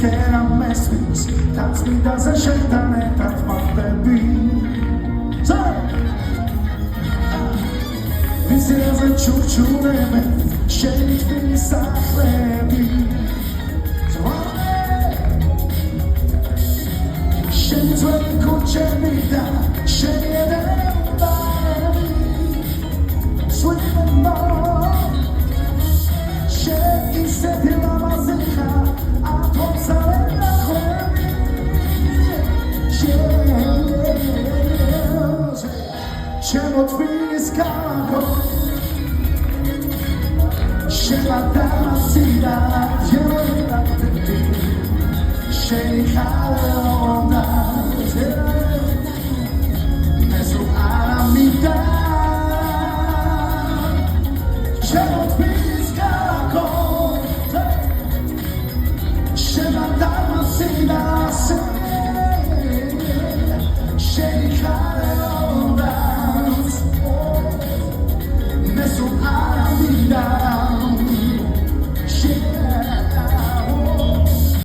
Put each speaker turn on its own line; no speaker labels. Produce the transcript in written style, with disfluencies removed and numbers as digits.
Scared I'm messing, that's me doesn't shake the net, that's my baby. So, this is a choo-choo baby, shake me side baby. So, shake it when you could check me down, shake it down, sweet and more. Shake it, set it on my zika. Czemu twój skałko się latała sida dzielna ty się jechała ona nie są alamita